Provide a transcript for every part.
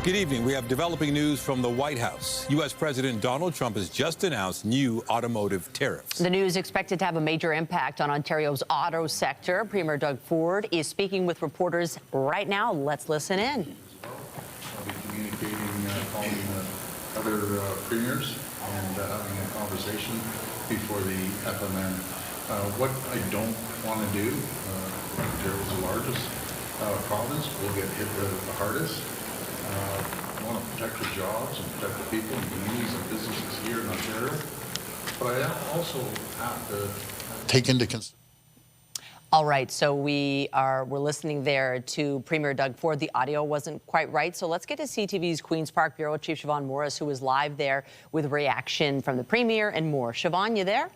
Good evening. We have developing news from the White House. U.S. President Donald Trump has just announced new automotive tariffs. The news expected to have a major impact on Ontario's auto sector. Premier Doug Ford is speaking with reporters right now. Let's listen in. I'll be communicating, calling other premiers and having a conversation before the FMN. What I don't want to do, Ontario's the largest province, will get hit the hardest. I want to protect the jobs and protect the people and communities and businesses here in Ontario, but I also have to take into consideration. All right, so we're listening there to Premier Doug Ford. The audio wasn't quite right, so let's get to CTV's Queen's Park Bureau Chief Siobhan Morris, who is live there with reaction from the Premier and more. Siobhan, you there?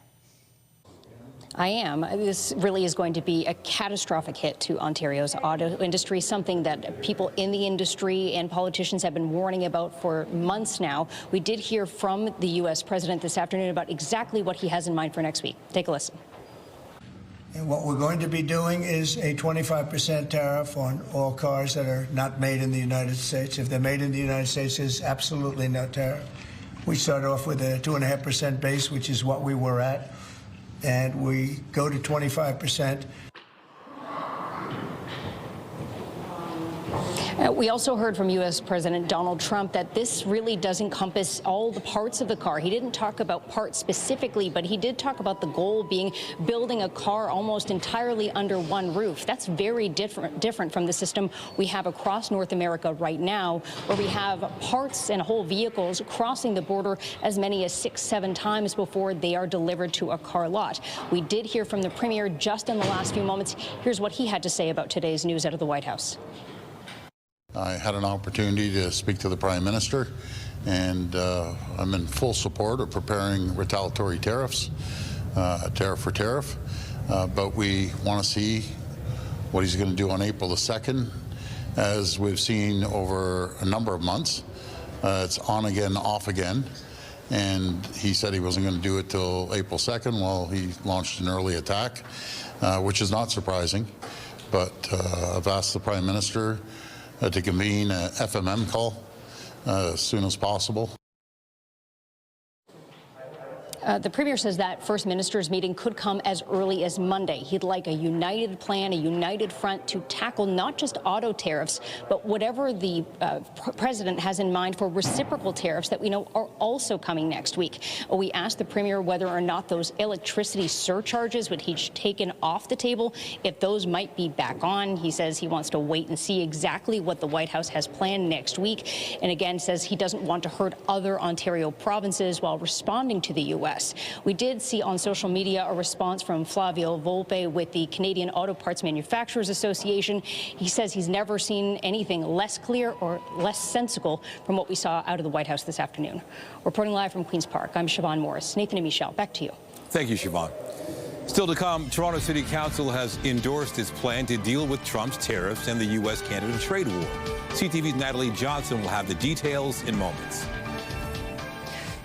I am. This really is going to be a catastrophic hit to Ontario's auto industry, something that people in the industry and politicians have been warning about for months now. We did hear from the U.S. President this afternoon about exactly what he has in mind for next week. Take a listen. And what we're going to be doing is a 25% tariff on all cars that are not made in the United States. If they're made in the United States, there's absolutely no tariff. We start off with a 2.5% base, which is what we were at, and we go to 25%. We also heard from U.S. President Donald Trump that this really does encompass all the parts of the car. He didn't talk about parts specifically, but he did talk about the goal being building a car almost entirely under one roof. That's very different from the system we have across North America right now, where we have parts and whole vehicles crossing the border as many as 6-7 times before they are delivered to a car lot. We did hear from the Premier just in the last few moments. Here's what he had to say about today's news out of the White House. I had an opportunity to speak to the Prime Minister, and I'm in full support of preparing retaliatory tariffs, tariff for tariff, but we want to see what he's going to do on April the 2nd. As we've seen over a number of months, it's on again, off again, and he said he wasn't going to do it till April 2nd. Well, he launched an early attack, which is not surprising, but I've asked the Prime Minister to convene an FMM call as soon as possible. The Premier says that First Minister's meeting could come as early as Monday. He'd like a united plan, a united front to tackle not just auto tariffs, but whatever the President has in mind for reciprocal tariffs that we know are also coming next week. We asked the Premier whether or not those electricity surcharges would be taken off the table, if those might be back on. He says he wants to wait and see exactly what the White House has planned next week, and again says he doesn't want to hurt other Ontario provinces while responding to the U.S. We did see on social media a response from Flavio Volpe with the Canadian Auto Parts Manufacturers Association. He says he's never seen anything less clear or less sensible from what we saw out of the White House this afternoon. Reporting live from Queen's Park, I'm Siobhan Morris. Nathan and Michelle, back to you. Thank you, Siobhan. Still to come, Toronto City Council has endorsed its plan to deal with Trump's tariffs and the U.S.-Canada trade war. CTV's Natalie Johnson will have the details in moments.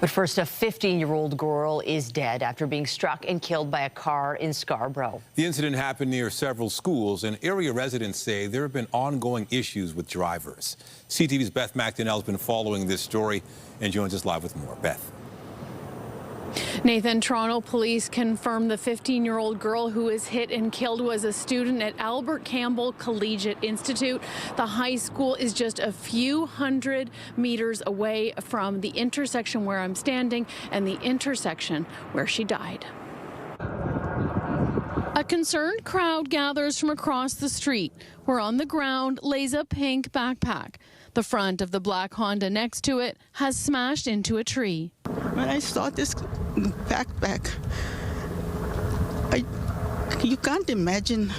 But first, a 15-year-old girl is dead after being struck and killed by a car in Scarborough. The incident happened near several schools, and area residents say there have been ongoing issues with drivers. CTV's Beth McDonnell has been following this story and joins us live with more. Beth. Nathan, Toronto police confirmed the 15-year-old girl who was hit and killed was a student at Albert Campbell Collegiate Institute. The high school is just a few hundred meters away from the intersection where I'm standing and the intersection where she died. A concerned crowd gathers from across the street, where on the ground lays a pink backpack. The front of the black Honda next to it has smashed into a tree. When I saw this backpack, you can't imagine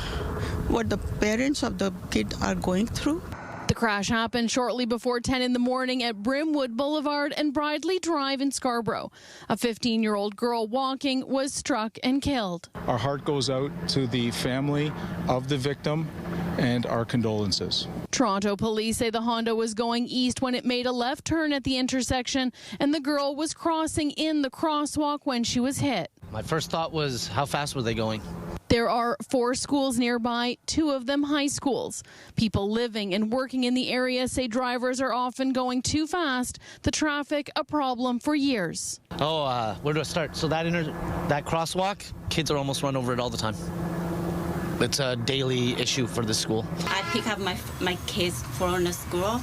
what the parents of the kid are going through. The crash happened shortly before 10 in the morning at Brimwood Boulevard and Bridley Drive in Scarborough. A 15-year-old girl walking was struck and killed. Our heart goes out to the family of the victim and our condolences. Toronto police say the Honda was going east when it made a left turn at the intersection, and the girl was crossing in the crosswalk when she was hit. My first thought was, how fast were they going? There are 4 schools nearby, 2 of them high schools. People living and working in the area say drivers are often going too fast. The traffic, a problem for years. Oh, where do I start? So that crosswalk, kids are almost run over it all the time. It's a daily issue for the school. I pick up my kids from the school,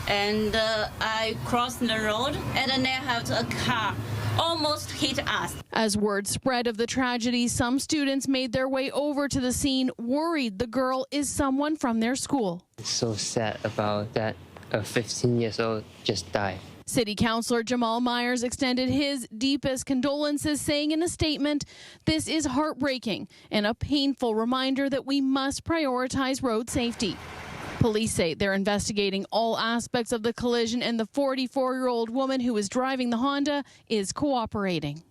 and I cross the road, and then I have a car almost hit us. As word spread of the tragedy, some students made their way over to the scene, worried the girl is someone from their school. It's so sad about that a 15 years old just died. City Councillor Jamal Myers extended his deepest condolences, saying in a statement, "This is heartbreaking and a painful reminder that we must prioritize road safety." Police say they're investigating all aspects of the collision, and the 44-year-old woman who was driving the Honda is cooperating.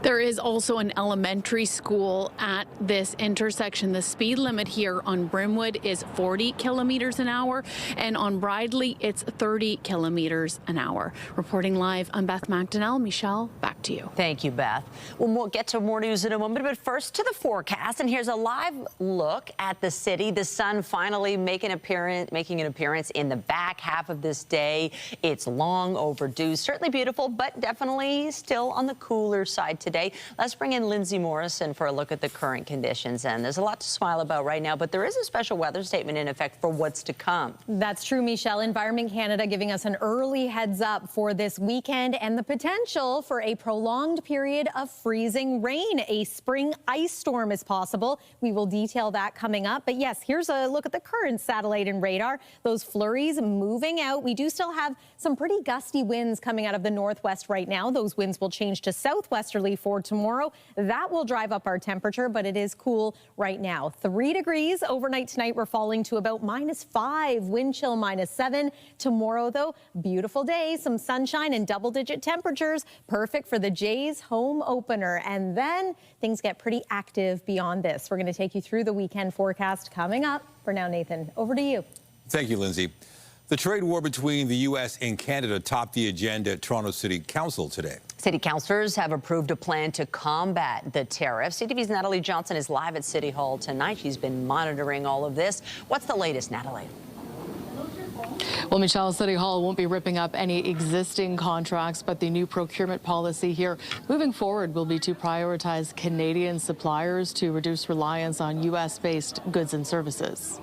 There is also an elementary school at this intersection. The speed limit here on Brimwood is 40 kilometers an hour, and on Bridley, it's 30 kilometers an hour. Reporting live, I'm Beth McDonnell. Michelle, back to you. Thank you, Beth. Well, we'll get to more news in a moment, but first to the forecast. And here's a live look at the city. The sun finally making an appearance in the back half of this day. It's long overdue. Certainly beautiful, but definitely still on the cooler side today. Let's bring in Lindsay Morrison for a look at the current conditions. And there's a lot to smile about right now, but there is a special weather statement in effect for what's to come. That's true, Michelle. Environment Canada giving us an early heads up for this weekend and the potential for a prolonged period of freezing rain. A spring ice storm is possible. We will detail that coming up. But yes, here's a look at the current satellite and radar. Those flurries moving out. We do still have some pretty gusty winds coming out of the northwest right now. Those winds will change to southwesterly for tomorrow. That will drive up our temperature, but it is cool right now. 3 degrees overnight tonight. We're falling to about -5, wind chill -7. Tomorrow, though, beautiful day, some sunshine and double-digit temperatures. Perfect for the Jays home opener. And then things get pretty active beyond this. We're going to take you through the weekend forecast coming up. For now, Nathan, over to you. Thank you, Lindsay. The trade war between the U.S. and Canada topped the agenda at Toronto City Council today. City councillors have approved a plan to combat the tariffs. CTV's Natalie Johnson is live at City Hall tonight. She's been monitoring all of this. What's the latest, Natalie? Well, Michelle, City Hall won't be ripping up any existing contracts, but the new procurement policy here moving forward will be to prioritize Canadian suppliers to reduce reliance on U.S.-based goods and services.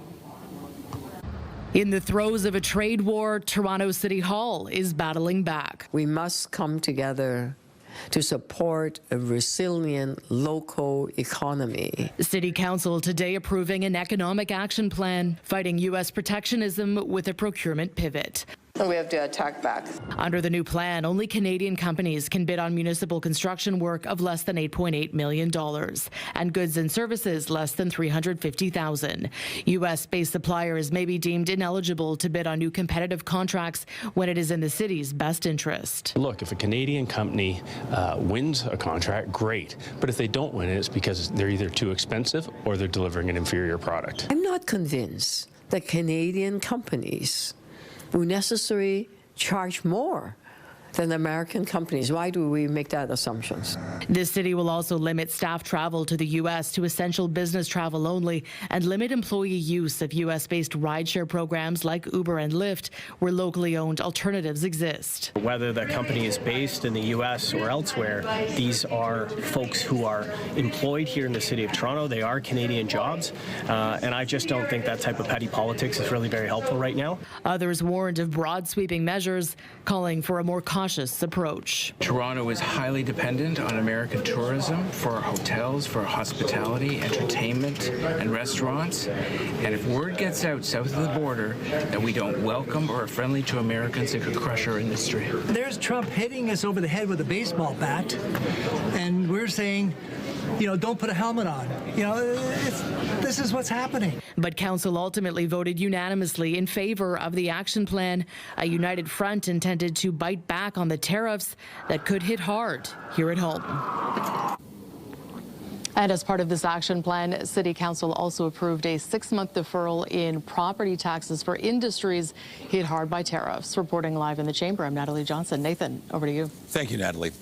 In the throes of a trade war, Toronto City Hall is battling back. We must come together to support a resilient local economy. City Council today approving an economic action plan fighting U.S. protectionism with a procurement pivot. So we have to attack back. Under the new plan, only Canadian companies can bid on municipal construction work of less than $8.8 million and goods and services less than $350,000. U.S.-based suppliers may be deemed ineligible to bid on new competitive contracts when it is in the city's best interest. Look, if a Canadian company wins a contract, great. But if they don't win it, it's because they're either too expensive or they're delivering an inferior product. I'm not convinced that Canadian companies will necessarily charge more than American companies. Why do we make that assumptions? This city will also limit staff travel to the U.S. to essential business travel only and limit employee use of U.S.-based rideshare programs like Uber and Lyft, where locally owned alternatives exist. Whether the company is based in the U.S. or elsewhere, these are folks who are employed here in the city of Toronto. They are Canadian jobs, and I just don't think that type of petty politics is really very helpful right now. Others warned of broad sweeping measures, calling for a more cautious approach. Toronto is highly dependent on American tourism for our hotels, for hospitality, entertainment, and restaurants. And if word gets out south of the border that we don't welcome or are friendly to Americans, it could crush our industry. There's Trump hitting us over the head with a baseball bat, and we're saying, you know, don't put a helmet on. You know, this is what's happening. But Council ultimately voted unanimously in favor of the action plan, a united front intended to bite back on the tariffs that could hit hard here at home. And as part of this action plan, City Council also approved a 6-month deferral in property taxes for industries hit hard by tariffs. Reporting live in the chamber, I'm Natalie Johnson. Nathan, over to you. Thank you, Natalie.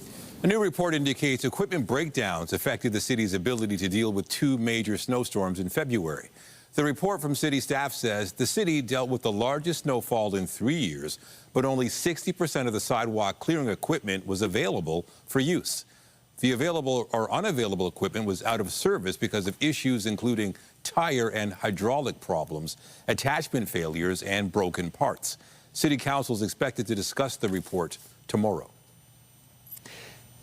A new report indicates equipment breakdowns affected the city's ability to deal with 2 major snowstorms in February. The report from city staff says the city dealt with the largest snowfall in 3 years, but only 60% of the sidewalk clearing equipment was available for use. The available or unavailable equipment was out of service because of issues including tire and hydraulic problems, attachment failures, and broken parts. City Council is expected to discuss the report tomorrow.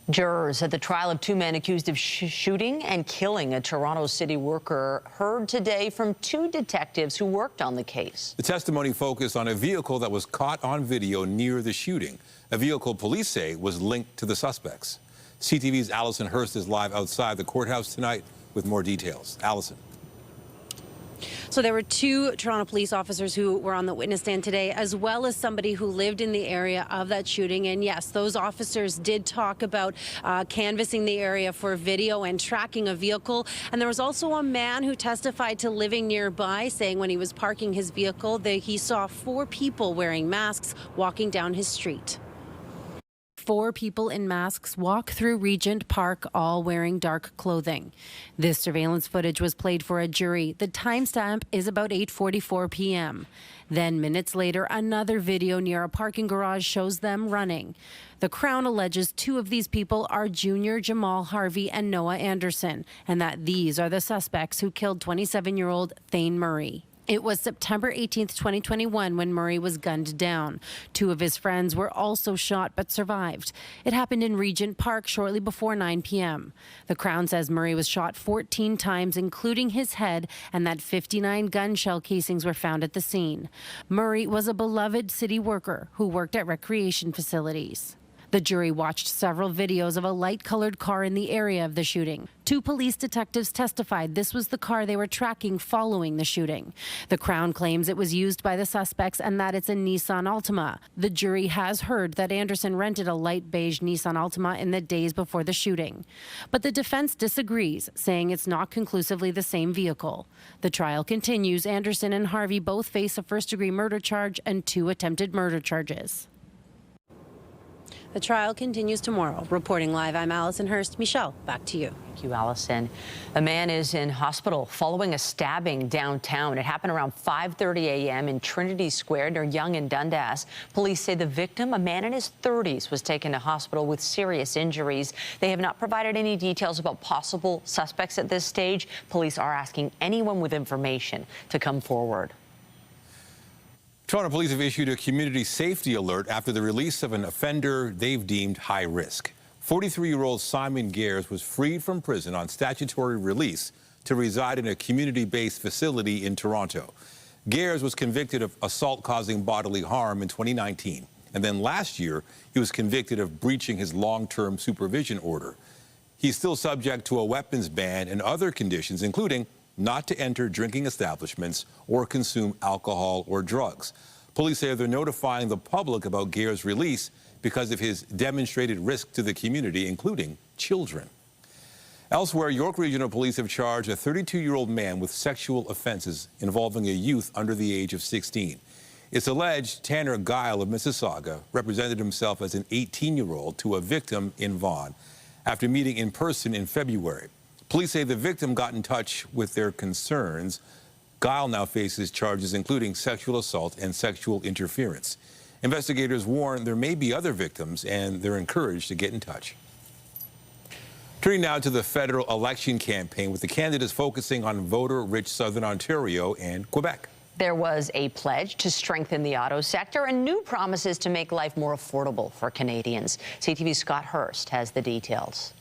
Jurors at the trial of 2 men accused of shooting and killing a Toronto city worker heard today from 2 detectives who worked on the case. The testimony focused on a vehicle that was caught on video near the shooting, a vehicle police say was linked to the suspects. CTV's Allison Hurst is live outside the courthouse tonight with more details. Allison. So there were 2 Toronto police officers who were on the witness stand today, as well as somebody who lived in the area of that shooting. And yes, those officers did talk about canvassing the area for video and tracking a vehicle. And there was also a man who testified to living nearby, saying when he was parking his vehicle, he saw 4 people wearing masks walking down his street. 4 people in masks walk through Regent Park, all wearing dark clothing. This surveillance footage was played for a jury. The timestamp is about 8:44 p.m. Then minutes later, another video near a parking garage shows them running. The Crown alleges 2 of these people are Junior Jamal Harvey and Noah Anderson, and that these are the suspects who killed 27-year-old Thane Murray. It was September 18th, 2021 when Murray was gunned down. 2 of his friends were also shot but survived. It happened in Regent Park shortly before 9 p.m. The Crown says Murray was shot 14 times, including his head, and that 59 gun shell casings were found at the scene. Murray was a beloved city worker who worked at recreation facilities. The jury watched several videos of a light-colored car in the area of the shooting. 2 police detectives testified this was the car they were tracking following the shooting. The Crown claims it was used by the suspects and that it's a Nissan Altima. The jury has heard that Anderson rented a light beige Nissan Altima in the days before the shooting. But the defense disagrees, saying it's not conclusively the same vehicle. The trial continues. Anderson and Harvey both face a first-degree murder charge and 2 attempted murder charges. The trial continues tomorrow. Reporting live, I'm Allison Hurst. Michelle, back to you. Thank you, Allison. A man is in hospital following a stabbing downtown. It happened around 5:30 a.m. in Trinity Square near Yonge and Dundas. Police say the victim, a man in his 30s, was taken to hospital with serious injuries. They have not provided any details about possible suspects at this stage. Police are asking anyone with information to come forward. Toronto police have issued a community safety alert after the release of an offender they've deemed high risk. 43-year-old Simon Gares was freed from prison on statutory release to reside in a community-based facility in Toronto. Gares was convicted of assault causing bodily harm in 2019, and then last year he was convicted of breaching his long-term supervision order. He's still subject to a weapons ban and other conditions, including not to enter drinking establishments or consume alcohol or drugs. Police say they're notifying the public about Gare's release because of his demonstrated risk to the community, including children. Elsewhere, York Regional Police have charged a 32-year-old man with sexual offenses involving a youth under the age of 16. It's alleged Tanner Guile of Mississauga represented himself as an 18-year-old to a victim in Vaughan after meeting in person in February. Police say the victim got in touch with their concerns. Guile now faces charges including sexual assault and sexual interference. Investigators warn there may be other victims, and they're encouraged to get in touch. Turning now to the federal election campaign, with the candidates focusing on voter-rich Southern Ontario and Quebec. There was a pledge to strengthen the auto sector and new promises to make life more affordable for Canadians. CTV's Scott Hurst has the details.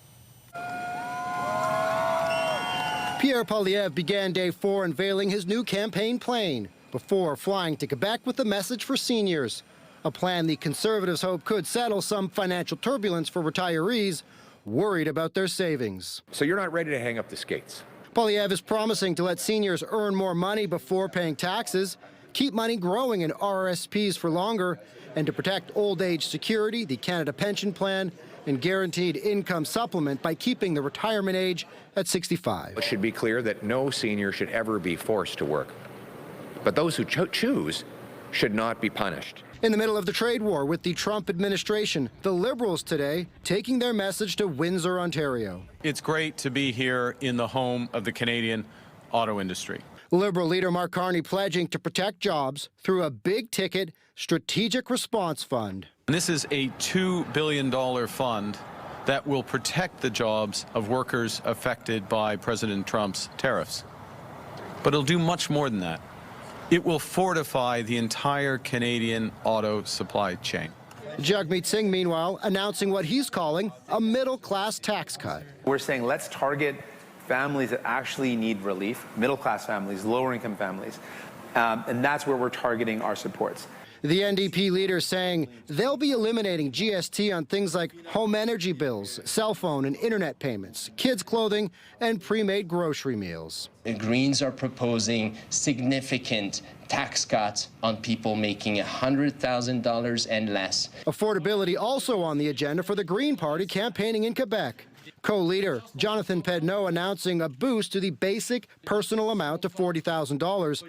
Pierre Poilievre began day 4 unveiling his new campaign plane before flying to Quebec with a message for seniors, a plan the Conservatives hope could settle some financial turbulence for retirees worried about their savings. So you're not ready to hang up the skates? Poilievre is promising to let seniors earn more money before paying taxes, keep money growing in RRSPs for longer, and to protect old age security, the Canada Pension Plan, and guaranteed income supplement by keeping the retirement age at 65. It should be clear that no senior should ever be forced to work. But those who choose should not be punished. In the middle of the trade war with the Trump administration, the Liberals today taking their message to Windsor, Ontario. It's great to be here in the home of the Canadian auto industry. Liberal leader Mark Carney pledging to protect jobs through a big-ticket strategic response fund. And this is a $2 billion fund that will protect the jobs of workers affected by President Trump's tariffs. But it'll do much more than that. It will fortify the entire Canadian auto supply chain. Jagmeet Singh, meanwhile, announcing what he's calling a middle-class tax cut. We're saying let's target families that actually need relief, middle-class families, lower-income families, and that's where we're targeting our supports. The NDP leader saying they'll be eliminating GST on things like home energy bills, cell phone and internet payments, kids' clothing, and pre-made grocery meals. The Greens are proposing significant tax cuts on people making $100,000 and less. Affordability also on the agenda for the Green Party campaigning in Quebec. Co-leader Jonathan Pedneau announcing a boost to the basic personal amount to $40,000,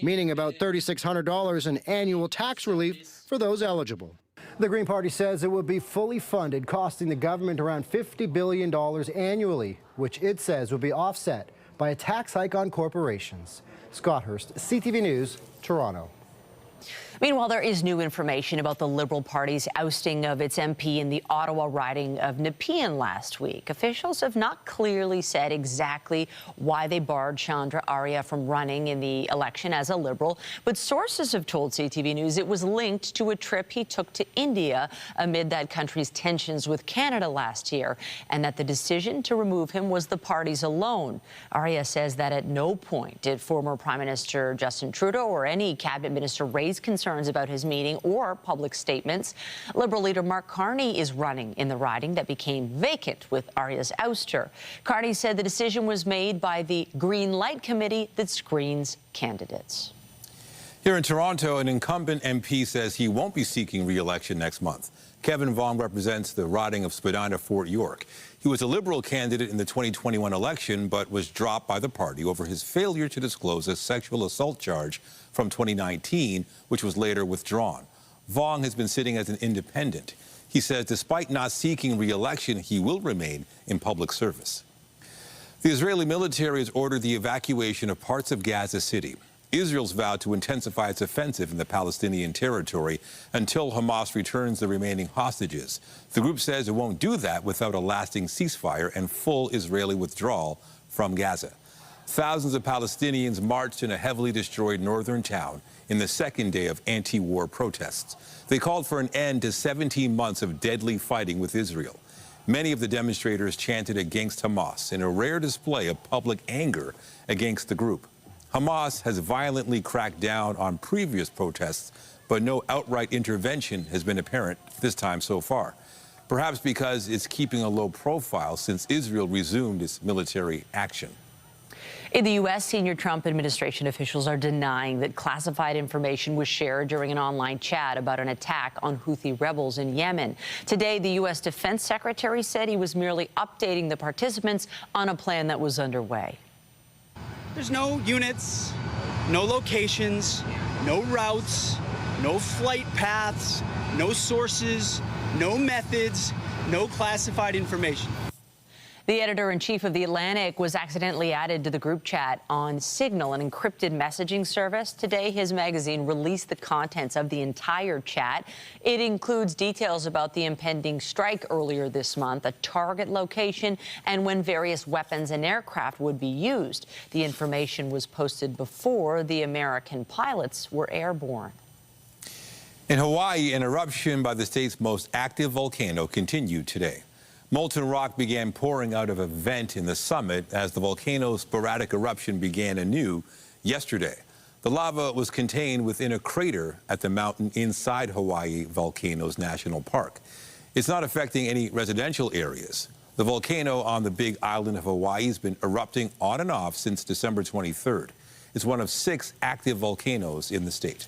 meaning about $3,600 in annual tax relief for those eligible. The Green Party says it will be fully funded, costing the government around $50 billion annually, which it says will be offset by a tax hike on corporations. Scott Hurst, CTV News, Toronto. Meanwhile, there is new information about the Liberal Party's ousting of its MP in the Ottawa riding of Nepean last week. Officials have not clearly said exactly why they barred Chandra Arya from running in the election as a Liberal, but sources have told CTV News it was linked to a trip he took to India amid that country's tensions with Canada last year, and that the decision to remove him was the party's alone. Arya says that at no point did former Prime Minister Justin Trudeau or any cabinet minister raise concerns about his meeting or public statements. Liberal leader Mark Carney is running in the riding that became vacant with Arya's ouster. Carney said the decision was made by the Green Light Committee that screens candidates. Here in Toronto, an incumbent MP says he won't be seeking re-election next month. Kevin Vaughn represents the riding of Spadina-Fort York. He was a Liberal candidate in the 2021 election, but was dropped by the party over his failure to disclose a sexual assault charge from 2019, which was later withdrawn. Vaughn has been sitting as an independent. He says despite not seeking re-election, he will remain in public service. The Israeli military has ordered the evacuation of parts of Gaza City. Israel's vowed to intensify its offensive in the Palestinian territory until Hamas returns the remaining hostages. The group says it won't do that without a lasting ceasefire and full Israeli withdrawal from Gaza. Thousands of Palestinians marched in a heavily destroyed northern town in the second day of anti-war protests. They called for an end to 17 months of deadly fighting with Israel. Many of the demonstrators chanted against Hamas in a rare display of public anger against the group. Hamas has violently cracked down on previous protests, but no outright intervention has been apparent this time so far. Perhaps because it's keeping a low profile since Israel resumed its military action. In the U.S., senior Trump administration officials are denying that classified information was shared during an online chat about an attack on Houthi rebels in Yemen. Today, the U.S. Defense Secretary said he was merely updating the participants on a plan that was underway. There's no units, no locations, no routes, no flight paths, no sources, no methods, no classified information. The editor-in-chief of The Atlantic was accidentally added to the group chat on Signal, an encrypted messaging service. Today, his magazine released the contents of the entire chat. It includes details about the impending strike earlier this month, a target location, and when various weapons and aircraft would be used. The information was posted before the American pilots were airborne. In Hawaii, an eruption by the state's most active volcano continued today. Molten rock began pouring out of a vent in the summit as the volcano's sporadic eruption began anew yesterday. The lava was contained within a crater at the mountain inside Hawaii Volcanoes National Park. It's not affecting any residential areas. The volcano on the Big Island of Hawaii has been erupting on and off since December 23rd. It's one of 6 active volcanoes in the state.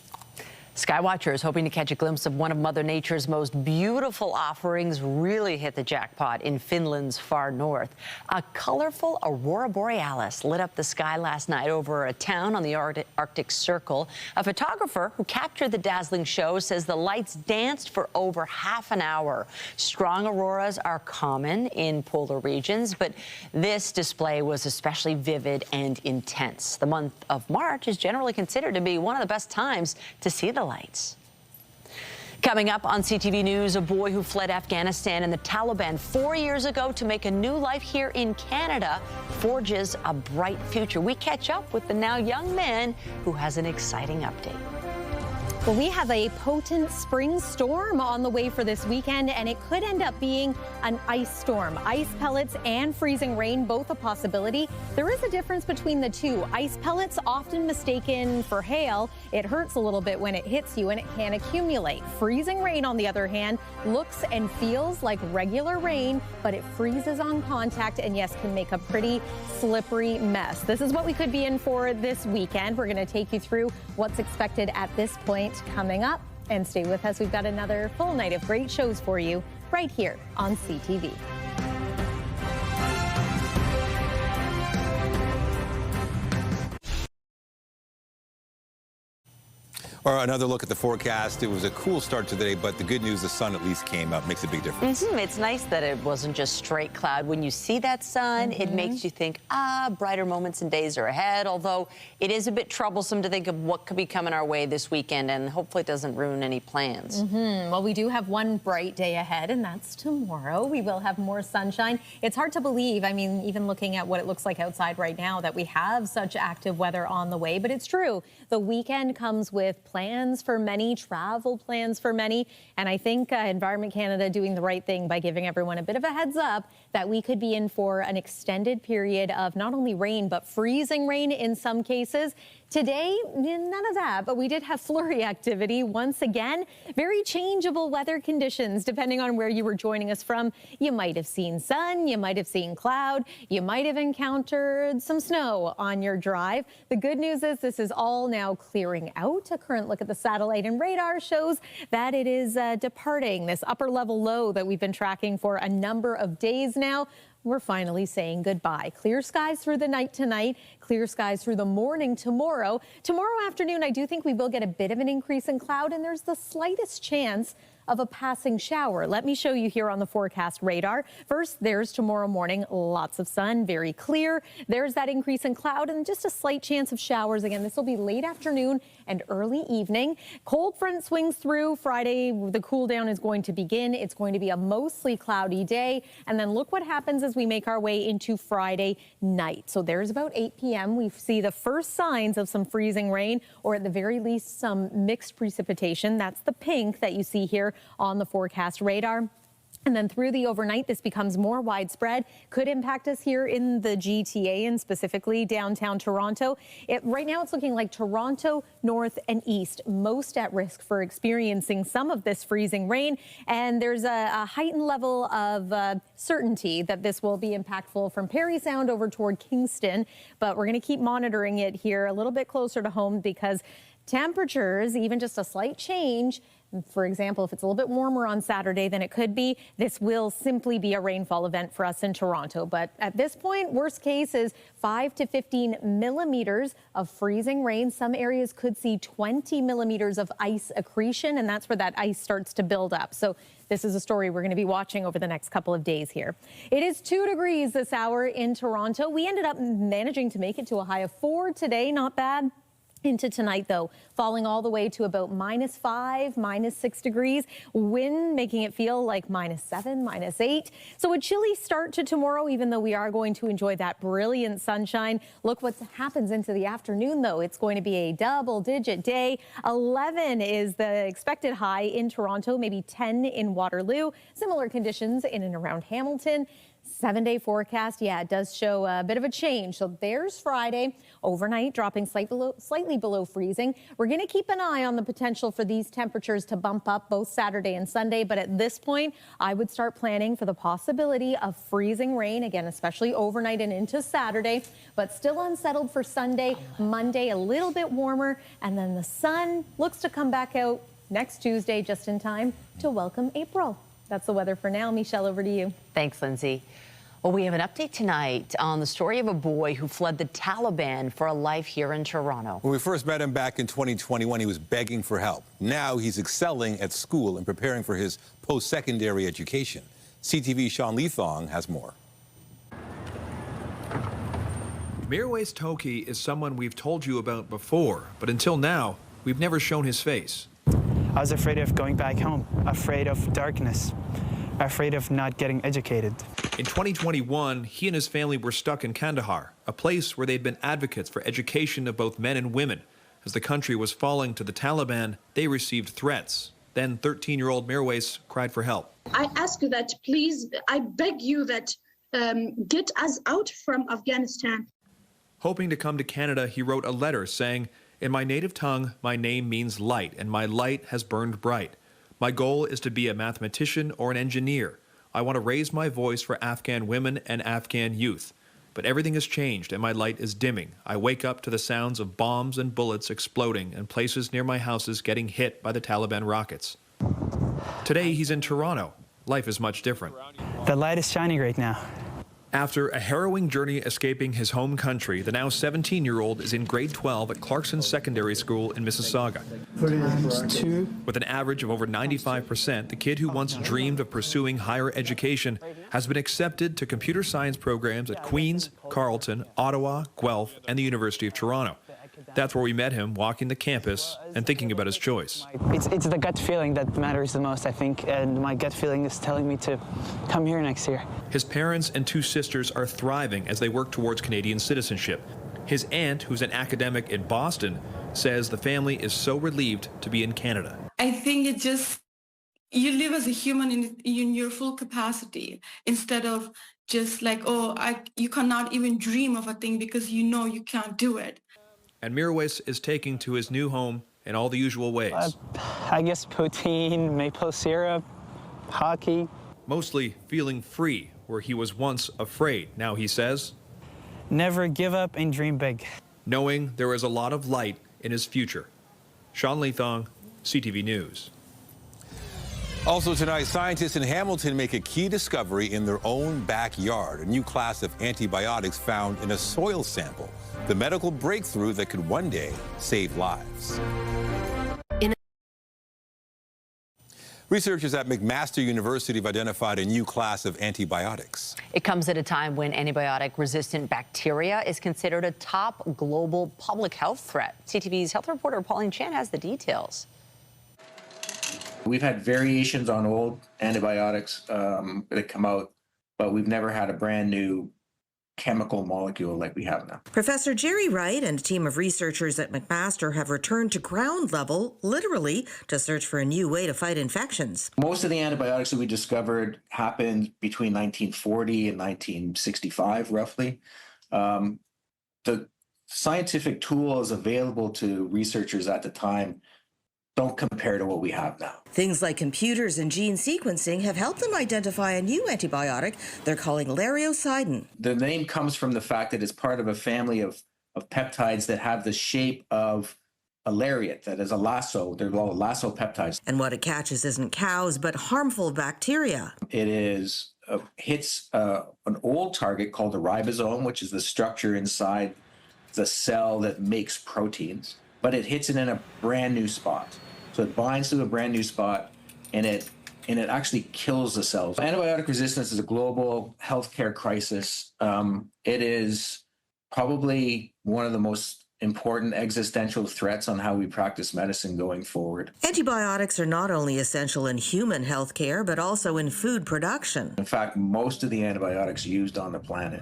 Skywatchers hoping to catch a glimpse of one of Mother Nature's most beautiful offerings really hit the jackpot in Finland's far north. A colorful aurora borealis lit up the sky last night over a town on the Arctic Circle. A photographer who captured the dazzling show says the lights danced for over half an hour. Strong auroras are common in polar regions, but this display was especially vivid and intense. The month of March is generally considered to be one of the best times to see the lights. Coming up on CTV News, a boy who fled Afghanistan and the Taliban 4 years ago to make a new life here in Canada forges a bright future. We catch up with the now young man who has an exciting update. Well, we have a potent spring storm on the way for this weekend, and it could end up being an ice storm. Ice pellets and freezing rain, both a possibility. There is a difference between the two. Ice pellets, often mistaken for hail. It hurts a little bit when it hits you, and it can accumulate. Freezing rain, on the other hand, looks and feels like regular rain, but it freezes on contact and, yes, can make a pretty slippery mess. This is what we could be in for this weekend. We're going to take you through what's expected at this point coming up, and stay with us. We've got another full night of great shows for you right here on CTV. Or another look at the forecast. It was a cool start to the day, but the good news, the sun at least came out. Makes a big difference. It's nice that it wasn't just straight cloud. When you see that sun, it makes you think, brighter moments and days are ahead, although it is a bit troublesome to think of what could be coming our way this weekend, and hopefully it doesn't ruin any plans. Well, we do have one bright day ahead, and that's tomorrow. We will have more sunshine. It's hard to believe, I mean, even looking at what it looks like outside right now, that we have such active weather on the way, but it's true. The weekend comes with plans for many, travel plans for many, and I think Environment Canada doing the right thing by giving everyone a bit of a heads up that we could be in for an extended period of not only rain, but freezing rain in some cases. Today, none of that, but we did have flurry activity once again. Very changeable weather conditions depending on where you were joining us from. You might have seen sun, you might have seen cloud, you might have encountered some snow on your drive. The good news is this is all now clearing out. A current look at the satellite and radar shows that it is departing this upper level low that we've been tracking for a number of days now. We're finally saying goodbye. Clear skies through the night tonight, clear skies through the morning tomorrow. Tomorrow afternoon, I do think we will get a bit of an increase in cloud, and there's the slightest chance of a passing shower. Let me show you here on the forecast radar. First, there's tomorrow morning, lots of sun, very clear. There's that increase in cloud and just a slight chance of showers. Again, this will be late afternoon and early evening. Cold front swings through Friday. The cool down is going to begin. It's going to be a mostly cloudy day. And then look what happens as we make our way into Friday night. So there's about 8 p.m. We see the first signs of some freezing rain, or at the very least some mixed precipitation. That's the pink that you see here on the forecast radar. And then through the overnight, this becomes more widespread, could impact us here in the GTA and specifically downtown Toronto. Right now, it's looking like Toronto, north and east, most at risk for experiencing some of this freezing rain. And there's a heightened level of certainty that this will be impactful from Parry Sound over toward Kingston. But we're going to keep monitoring it here a little bit closer to home because temperatures, even just a slight change, for example, if it's a little bit warmer on Saturday than it could be, this will simply be a rainfall event for us in Toronto. But at this point, worst case is 5 to 15 millimeters of freezing rain. Some areas could see 20 millimeters of ice accretion, and that's where that ice starts to build up. So this is a story we're going to be watching over the next couple of days here. It is 2 degrees this hour in Toronto. We ended up managing to make it to a high of 4 today. Not bad. Into tonight, though, falling all the way to about -5, -6 degrees. Wind making it feel like -7, -8. So a chilly start to tomorrow, even though we are going to enjoy that brilliant sunshine. Look what happens into the afternoon, though. It's going to be a double-digit day. 11 is the expected high in Toronto, maybe 10 in Waterloo. Similar conditions in and around Hamilton. 7-day forecast, yeah, it does show a bit of a change. So there's Friday, overnight dropping slightly below freezing. We're going to keep an eye on the potential for these temperatures to bump up both Saturday and Sunday. But at this point, I would start planning for the possibility of freezing rain, again, especially overnight and into Saturday, but still unsettled for Sunday. Monday, a little bit warmer, and then the sun looks to come back out next Tuesday just in time to welcome April. That's the weather for now. Michelle, over to you. Thanks, Lindsay. Well, we have an update tonight on the story of a boy who fled the Taliban for a life here in Toronto. When we first met him back in 2021, he was begging for help. Now he's excelling at school and preparing for his post-secondary education. CTV's Sean Leathong has more. Mirwais Toki is someone we've told you about before, but until now, we've never shown his face. I was afraid of going back home, afraid of darkness, afraid of not getting educated. In 2021, he and his family were stuck in Kandahar, a place where they'd been advocates for education of both men and women. As the country was falling to the Taliban, they received threats. Then 13-year-old Mirwais cried for help. I ask you that, please, I beg you that get us out from Afghanistan. Hoping to come to Canada, he wrote a letter saying, "In my native tongue, my name means light, and my light has burned bright. My goal is to be a mathematician or an engineer. I want to raise my voice for Afghan women and Afghan youth. But everything has changed and my light is dimming. I wake up to the sounds of bombs and bullets exploding and places near my houses getting hit by the Taliban rockets." Today he's in Toronto. Life is much different. The light is shining right now. After a harrowing journey escaping his home country, the now 17-year-old is in grade 12 at Clarkson Secondary School in Mississauga. With an average of over 95%, the kid who once dreamed of pursuing higher education has been accepted to computer science programs at Queen's, Carleton, Ottawa, Guelph, and the University of Toronto. That's where we met him walking the campus and thinking about his choice. It's the gut feeling that matters the most, I think, and my gut feeling is telling me to come here next year. His parents and two sisters are thriving as they work towards Canadian citizenship. His aunt, who's an academic in Boston, says the family is so relieved to be in Canada. I think it just, you live as a human in your full capacity instead of just like, oh, you cannot even dream of a thing because you know you can't do it. And Mirwais is taking to his new home in all the usual ways. I guess poutine, maple syrup, hockey. Mostly feeling free, where he was once afraid. Now he says, never give up and dream big. Knowing there is a lot of light in his future. Sean Leathong, CTV News. Also tonight, scientists in Hamilton make a key discovery in their own backyard. A new class of antibiotics found in a soil sample. The medical breakthrough that could one day save lives. Researchers at McMaster University have identified a new class of antibiotics. It comes at a time when antibiotic-resistant bacteria is considered a top global public health threat. CTV's health reporter Pauline Chan has the details. We've had variations on old antibiotics that come out, but we've never had a brand new chemical molecule like we have now. Professor Jerry Wright and a team of researchers at McMaster have returned to ground level, literally, to search for a new way to fight infections. Most of the antibiotics that we discovered happened between 1940 and 1965, roughly. The scientific tools available to researchers at the time don't compare to what we have now. Things like computers and gene sequencing have helped them identify a new antibiotic they're calling lariocydin. The name comes from the fact that it's part of a family of peptides that have the shape of a lariat, that is a lasso. They're called lasso peptides. And what it catches isn't cows, but harmful bacteria. It is hits an old target called the ribosome, which is the structure inside the cell that makes proteins, but it hits it in a brand new spot. So it binds to a brand new spot, and it actually kills the cells. Antibiotic resistance is a global healthcare crisis. It is probably one of the most important existential threats on how we practice medicine going forward. Antibiotics are not only essential in human healthcare, but also in food production. In fact, most of the antibiotics used on the planet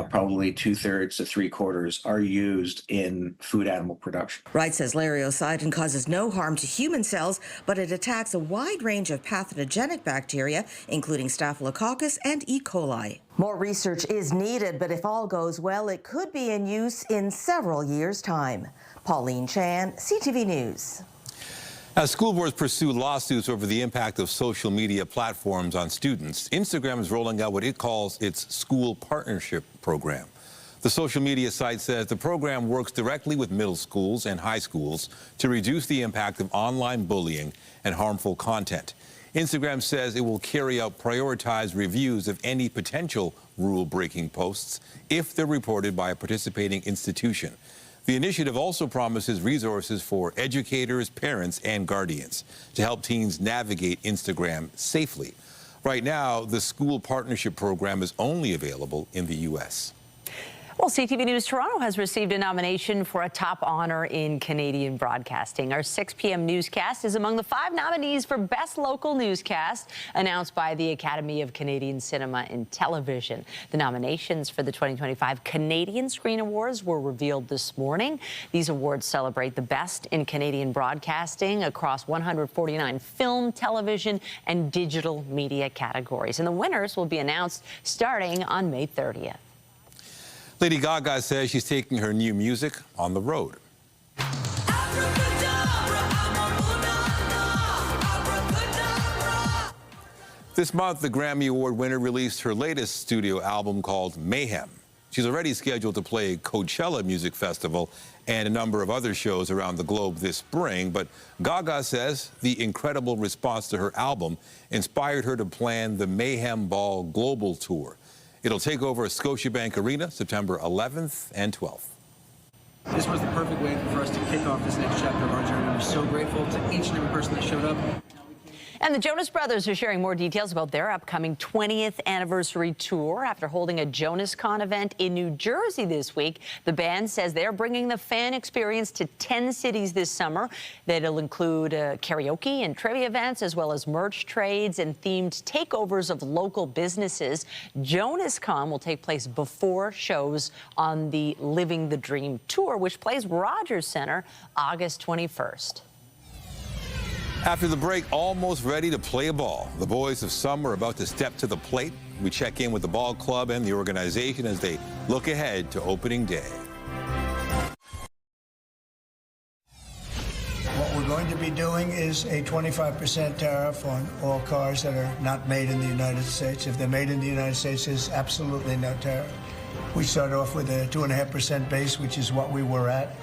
probably 2/3 to 3/4 are used in food animal production. Wright says lariocidin causes no harm to human cells, but it attacks a wide range of pathogenic bacteria, including Staphylococcus and E. coli. More research is needed, but if all goes well, it could be in use in several years' time. Pauline Chan, CTV News. As school boards pursue lawsuits over the impact of social media platforms on students, Instagram is rolling out what it calls its school partnership program. The social media site says the program works directly with middle schools and high schools to reduce the impact of online bullying and harmful content. Instagram says it will carry out prioritized reviews of any potential rule-breaking posts if they're reported by a participating institution. The initiative also promises resources for educators, parents, and guardians to help teens navigate Instagram safely. Right now, the school partnership program is only available in the U.S. Well, CTV News Toronto has received a nomination for a top honor in Canadian broadcasting. Our 6 p.m. newscast is among the 5 nominees for Best Local Newscast, announced by the Academy of Canadian Cinema and Television. The nominations for the 2025 Canadian Screen Awards were revealed this morning. These awards celebrate the best in Canadian broadcasting across 149 film, television, and digital media categories. And the winners will be announced starting on May 30th. Lady Gaga says she's taking her new music on the road. This month, the Grammy Award winner released her latest studio album called Mayhem. She's already scheduled to play Coachella Music Festival and a number of other shows around the globe this spring, but Gaga says the incredible response to her album inspired her to plan the Mayhem Ball Global Tour. It'll take over Scotiabank Arena September 11th and 12th. This was the perfect way for us to kick off this next chapter of our journey. We're so grateful to each and every person that showed up. And the Jonas Brothers are sharing more details about their upcoming 20th anniversary tour. After holding a JonasCon event in New Jersey this week, the band says they're bringing the fan experience to 10 cities this summer. That'll include karaoke and trivia events, as well as merch trades and themed takeovers of local businesses. JonasCon will take place before shows on the Living the Dream tour, which plays Rogers Centre August 21st. After the break, almost ready to play a ball. The boys of some are about to step to the plate. We check in with the ball club and the organization as they look ahead to opening day. What we're going to be doing is a 25% tariff on all cars that are not made in the United States. If they're made in the United States, there's absolutely no tariff. We start off with a 2.5% base, which is what we were at,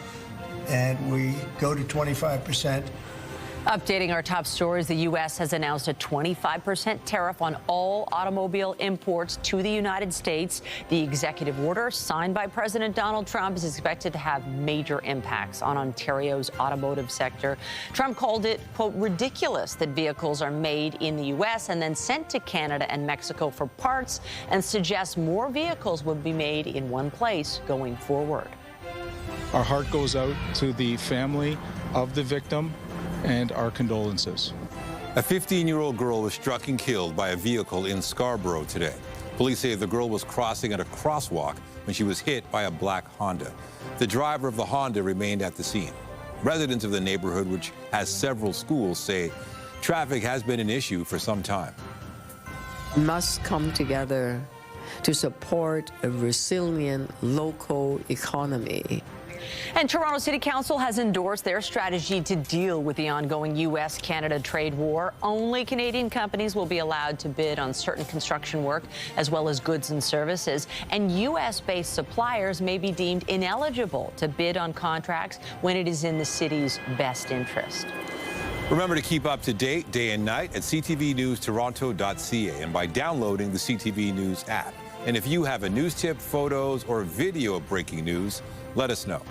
and we go to 25%. Updating our top stories, the U.S. has announced a 25% tariff on all automobile imports to the United States. The executive order signed by President Donald Trump is expected to have major impacts on Ontario's automotive sector. Trump called it, quote, ridiculous that vehicles are made in the U.S. and then sent to Canada and Mexico for parts, and suggests more vehicles would be made in one place going forward. Our heart goes out to the family of the victim, and our condolences. A 15-year-old girl was struck and killed by a vehicle in Scarborough today. Police say the girl was crossing at a crosswalk when she was hit by a black Honda. The driver of the Honda remained at the scene. Residents of the neighborhood, which has several schools, say traffic has been an issue for some time. We must come together to support a resilient local economy. And Toronto City Council has endorsed their strategy to deal with the ongoing U.S.-Canada trade war. Only Canadian companies will be allowed to bid on certain construction work, as well as goods and services. And U.S.-based suppliers may be deemed ineligible to bid on contracts when it is in the city's best interest. Remember to keep up to date day and night at ctvnewstoronto.ca and by downloading the CTV News app. And if you have a news tip, photos, or video of breaking news, let us know.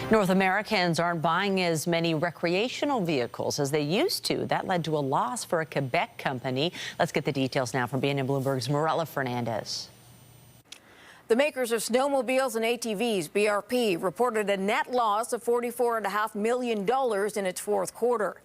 North Americans aren't buying as many recreational vehicles as they used to. That led to a loss for a Quebec company. Let's get the details now from BNN Bloomberg's Morella Fernandez. The makers of snowmobiles and ATVs, BRP, reported a net loss of $44.5 million in its fourth quarter.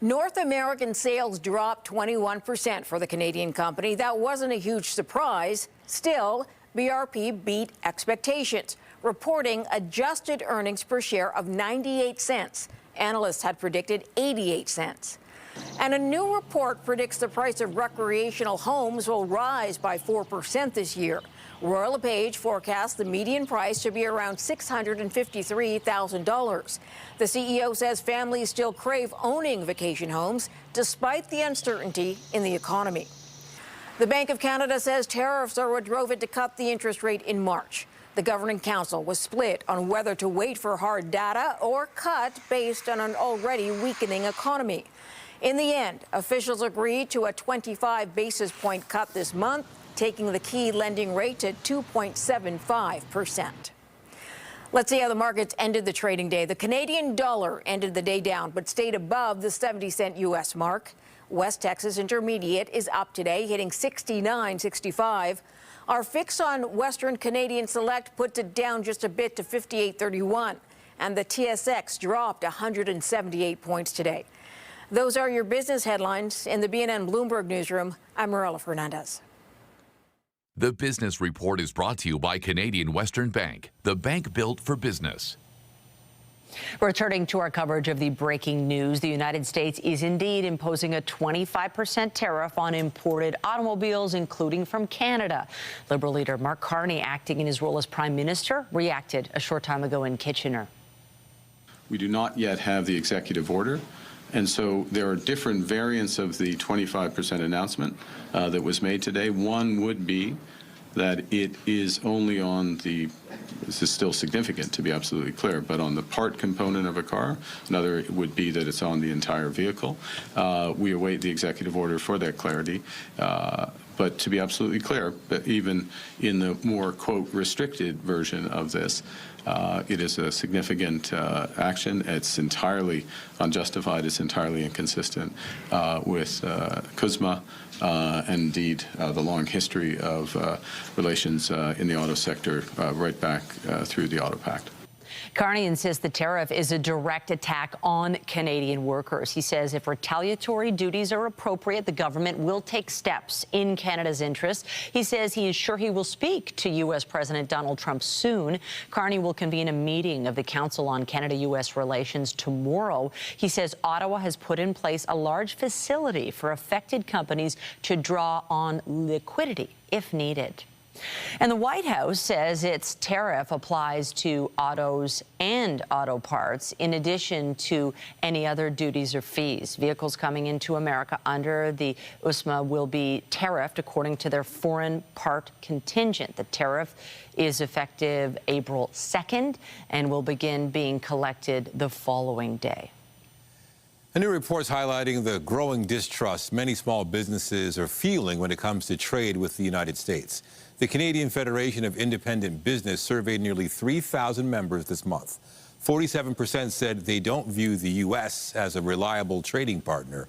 North American sales dropped 21% for the Canadian company. That wasn't a huge surprise. Still, BRP beat expectations, reporting adjusted earnings per share of 98 cents. Analysts had predicted 88 cents. And a new report predicts the price of recreational homes will rise by 4% this year. Royal LePage forecasts the median price to be around $653,000. The CEO says families still crave owning vacation homes despite the uncertainty in the economy. The Bank of Canada says tariffs are what drove it to cut the interest rate in March. The Governing Council was split on whether to wait for hard data or cut based on an already weakening economy. In the end, officials agreed to a 25 basis point cut this month, taking the key lending rate to 2.75%. Let's see how the markets ended the trading day. The Canadian dollar ended the day down, but stayed above the 70-cent U.S. mark. West Texas Intermediate is up today, hitting 69.65. Our fix on Western Canadian Select puts it down just a bit to 58.31. And the TSX dropped 178 points today. Those are your business headlines. In the BNN Bloomberg newsroom, I'm Marilla Fernandez. The Business Report is brought to you by Canadian Western Bank, the bank built for business. Returning to our coverage of the breaking news, the United States is indeed imposing a 25% tariff on imported automobiles, including from Canada. Liberal leader Mark Carney, acting in his role as Prime Minister, reacted a short time ago in Kitchener. We do not yet have the executive order. And so there are different variants of the 25% announcement that was made today. One would be that it is only on the, this is still significant to be absolutely clear, but on the part component of a car. Another would be that it's on the entire vehicle. We await the executive order for that clarity. But to be absolutely clear, but even in the more, quote, restricted version of this, it is a significant action. It's entirely unjustified. It's entirely inconsistent with CUSMA and indeed the long history of relations in the auto sector right back through the Auto Pact. Carney insists the tariff is a direct attack on Canadian workers. He says if retaliatory duties are appropriate, the government will take steps in Canada's interest. He says he is sure he will speak to U.S. President Donald Trump soon. Carney will convene a meeting of the Council on Canada-U.S. Relations tomorrow. He says Ottawa has put in place a large facility for affected companies to draw on liquidity if needed. And the White House says its tariff applies to autos and auto parts, in addition to any other duties or fees. Vehicles coming into America under the USMA will be tariffed according to their foreign part contingent. The tariff is effective April 2nd and will begin being collected the following day. A new report's highlighting the growing distrust many small businesses are feeling when it comes to trade with the United States. The Canadian Federation of Independent Business surveyed nearly 3,000 members this month. 47% said they don't view the U.S. as a reliable trading partner.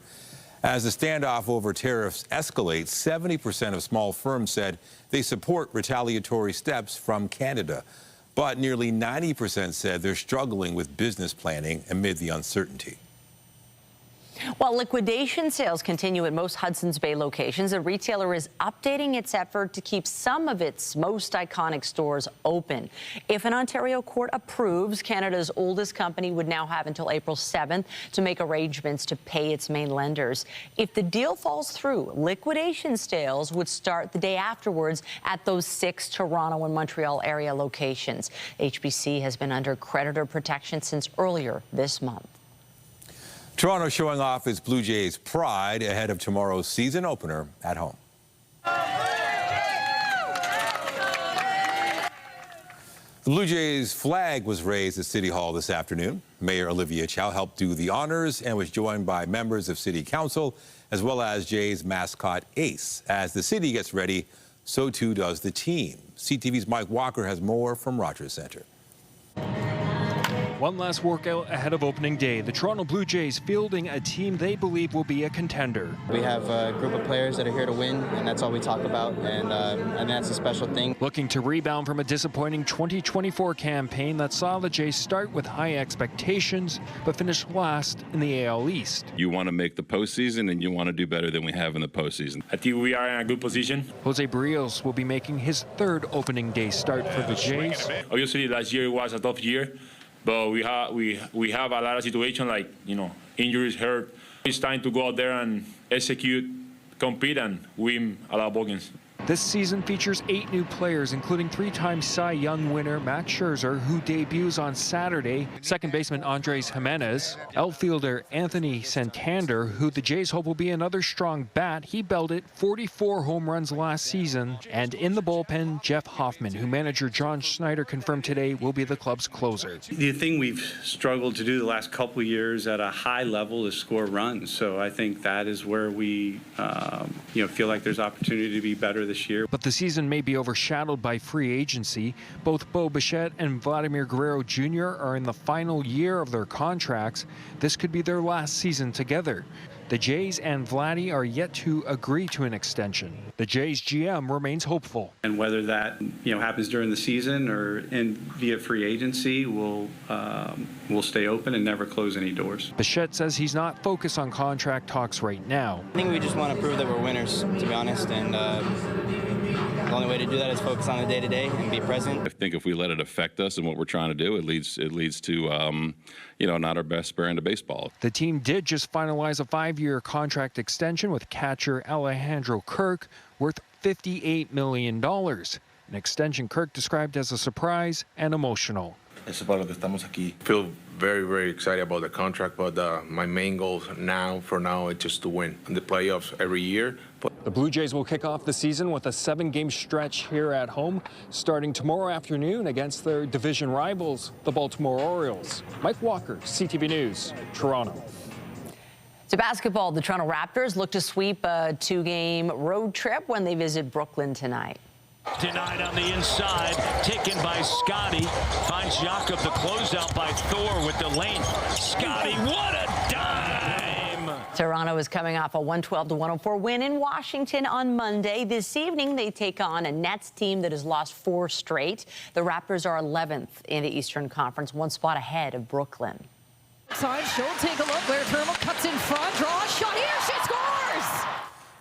As the standoff over tariffs escalates, 70% of small firms said they support retaliatory steps from Canada. But nearly 90% said they're struggling with business planning amid the uncertainty. While liquidation sales continue at most Hudson's Bay locations, the retailer is updating its effort to keep some of its most iconic stores open. If an Ontario court approves, Canada's oldest company would now have until April 7th to make arrangements to pay its main lenders. If the deal falls through, liquidation sales would start the day afterwards at those 6 Toronto and Montreal area locations. HBC has been under creditor protection since earlier this month. Toronto showing off its Blue Jays pride ahead of tomorrow's season opener at home. The Blue Jays flag was raised at City Hall this afternoon. Mayor Olivia Chow helped do the honors and was joined by members of City Council as well as Jays mascot Ace. As the city gets ready, so too does the team. CTV's Mike Walker has more from Rogers Centre. One last workout ahead of opening day. The Toronto Blue Jays fielding a team they believe will be a contender. We have a group of players that are here to win, and that's all we talk about, and that's a special thing. Looking to rebound from a disappointing 2024 campaign that saw the Jays start with high expectations, but finish last in the AL East. You want to make the postseason, and you want to do better than we have in the postseason. I think we are in a good position. Jose Barrios will be making his third opening day start for the Jays. Obviously, last year was a tough year, but we have a lot of situations like, injuries, hurt. It's time to go out there and execute, compete, and win a lot of ball games. This season features 8 new players, including 3-time Cy Young winner Max Scherzer, who debuts on Saturday, second baseman Andres Jimenez, outfielder Anthony Santander, who the Jays hope will be another strong bat. He belted 44 home runs last season. And in the bullpen, Jeff Hoffman, who manager John Schneider confirmed today will be the club's closer. The thing we've struggled to do the last couple of years at a high level is score runs. So I think that is where we feel like there's opportunity to be better this year. But the season may be overshadowed by free agency. Both Bo Bichette and Vladimir Guerrero Jr. are in the final year of their contracts. This could be their last season together. The Jays and Vladdy are yet to agree to an extension. The Jays GM remains hopeful. And whether that happens during the season or via free agency, we'll stay open and never close any doors. Bichette says he's not focused on contract talks right now. I think we just want to prove that we're winners, to be honest, and the only way to do that is focus on the day-to-day and be present. I think if we let it affect us and what we're trying to do, it leads to not our best brand of baseball. The team did just finalize a 5-year contract extension with catcher Alejandro Kirk, worth $58 million. An extension Kirk described as a surprise and emotional. Eso para lo que estamos aquí. Feel very, very excited about the contract, but my main goal for now, is just to win in the playoffs every year. The Blue Jays will kick off the season with a 7-game stretch here at home, starting tomorrow afternoon against their division rivals, the Baltimore Orioles. Mike Walker, CTV News, Toronto. To basketball, the Toronto Raptors look to sweep a 2-game road trip when they visit Brooklyn tonight. Denied on the inside, taken by Scotty. Finds Jakob, the closeout by Thor with the lane. Scotty, what a dime! Toronto is coming off a 112-104 win in Washington on Monday. This evening, they take on a Nets team that has lost 4 straight. The Raptors are 11th in the Eastern Conference, 1 spot ahead of Brooklyn. Side, she'll take a look. Blair Thermal cuts in front, draws, shot here, she scores!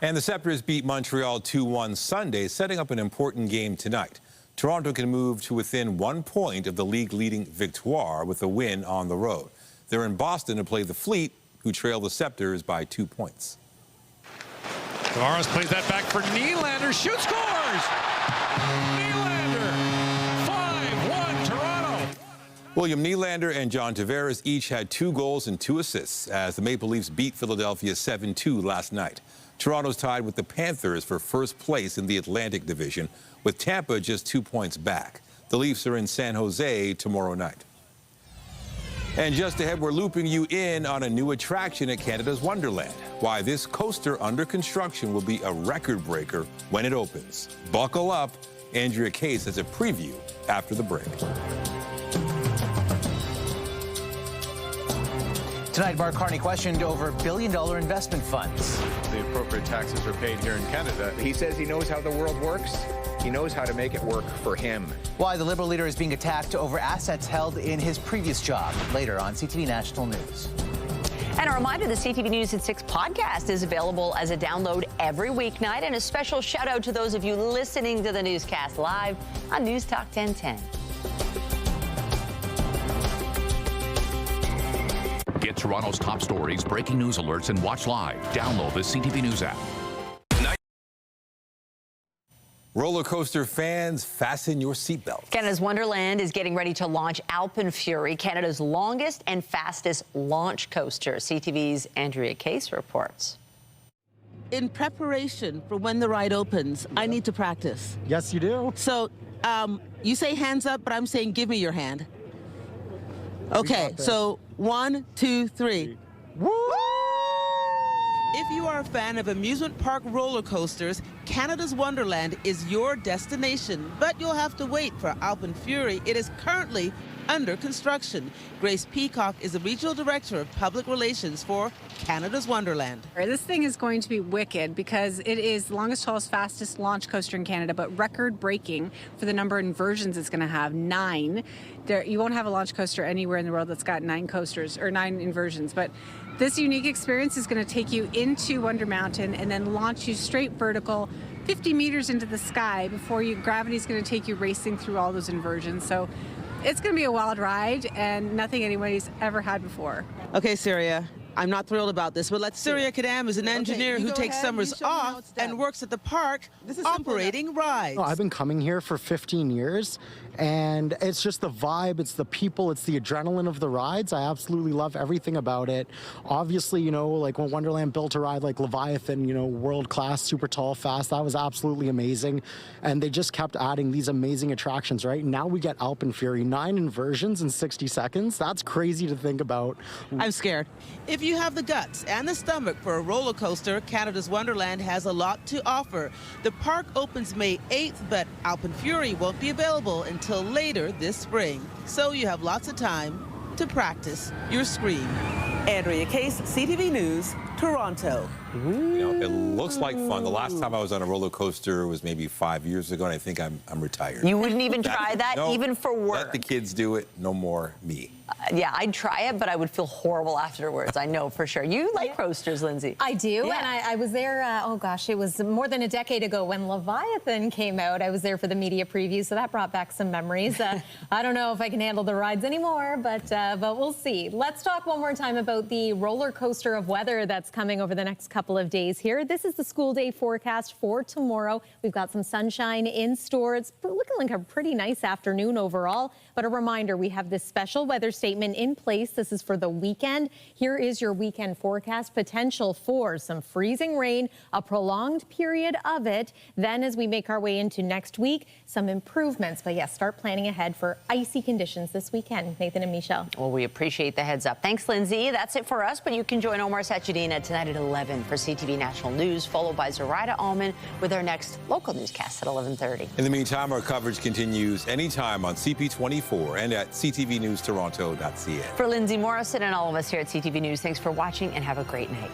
And the Scepters beat Montreal 2-1 Sunday, setting up an important game tonight. Toronto can move to within 1 point of the league-leading Victoire with a win on the road. They're in Boston to play the Fleet, who trail the Scepters by 2 points. Tavares plays that back for Nylander, shoots, scores! Nylander, 5-1 Toronto. William Nylander and John Tavares each had 2 goals and 2 assists as the Maple Leafs beat Philadelphia 7-2 last night. Toronto's tied with the Panthers for first place in the Atlantic Division, with Tampa just 2 points back. The Leafs are in San Jose tomorrow night. And just ahead, we're looping you in on a new attraction at Canada's Wonderland. Why this coaster under construction will be a record breaker when it opens. Buckle up. Andrea Case has a preview after the break. Tonight, Mark Carney questioned over billion-dollar investment funds. The appropriate taxes are paid here in Canada. He says he knows how the world works. He knows how to make it work for him. Why the Liberal leader is being attacked over assets held in his previous job. Later on CTV National News. And a reminder, the CTV News at 6 podcast is available as a download every weeknight. And a special shout out to those of you listening to the newscast live on News Talk 1010. Get Toronto's top stories, breaking news alerts, and watch live. Download the CTV News app. Roller coaster fans, fasten your seatbelts. Canada's Wonderland is getting ready to launch Alpine Fury, Canada's longest and fastest launch coaster. CTV's Andrea Case reports. In preparation for when the ride opens, I need to practice. Yes, you do. So you say hands up, but I'm saying give me your hand. Okay, so 1, 2, 3. Woo! If you are a fan of amusement park roller coasters, Canada's Wonderland is your destination, but you'll have to wait for Alpine Fury. It is currently under construction. Grace Peacock is the Regional Director of Public Relations for Canada's Wonderland. This thing is going to be wicked because it is the longest, tallest, fastest launch coaster in Canada, but record-breaking for the number of inversions it's going to have, 9. You won't have a launch coaster anywhere in the world that's got 9 coasters or 9 inversions, but this unique experience is going to take you into Wonder Mountain and then launch you straight vertical 50 meters into the sky before gravity's going to take you racing through all those inversions. So it's going to be a wild ride and nothing anybody's ever had before. Okay, Syria. I'm not thrilled about this, but Syria Kadam is an engineer who takes summers off and works at the park operating rides. I've been coming here for 15 years, and it's just the vibe, it's the people, it's the adrenaline of the rides. I absolutely love everything about it. Obviously, you know, like when Wonderland built a ride like Leviathan, you know, world-class, super tall, fast, that was absolutely amazing. And they just kept adding these amazing attractions, right? Now we get Alpenfury, 9 inversions in 60 seconds. That's crazy to think about. I'm scared. If you have the guts and the stomach for a roller coaster, Canada's Wonderland has a lot to offer. The park opens May 8th, but Alpenfury won't be available until later this spring. So you have lots of time to practice your scream. Andrea Case, CTV News, Toronto. You know, it looks like fun. The last time I was on a roller coaster was maybe 5 years ago, and I think I'm retired. You wouldn't even try that, no, even for work? Let the kids do it, no more me. Yeah, I'd try it, but I would feel horrible afterwards. I know for sure. You like coasters, Lindsay. I do, Yeah. and I was there, oh gosh, it was more than a decade ago when Leviathan came out. I was there for the media preview, so that brought back some memories. I don't know if I can handle the rides anymore, but we'll see. Let's talk one more time about the roller coaster of weather that's coming over the next couple of days here. This is the school day forecast for tomorrow. We've got some sunshine in store. It's looking like a pretty nice afternoon overall, but a reminder, we have this special weather statement in place. This is for the weekend. Here is your weekend forecast. Potential for some freezing rain, a prolonged period of it. Then as we make our way into next week, some improvements. But yes, start planning ahead for icy conditions this weekend. Nathan and Michelle. Well, we appreciate the heads up. Thanks, Lindsay. That's it for us, but you can join Omar Sachedina tonight at 11 for CTV National News, followed by Zoraida Allman with our next local newscast at 11:30. In the meantime, our coverage continues anytime on CP24 and at ctvnewstoronto.ca. For Lindsay Morrison and all of us here at CTV News, thanks for watching and have a great night.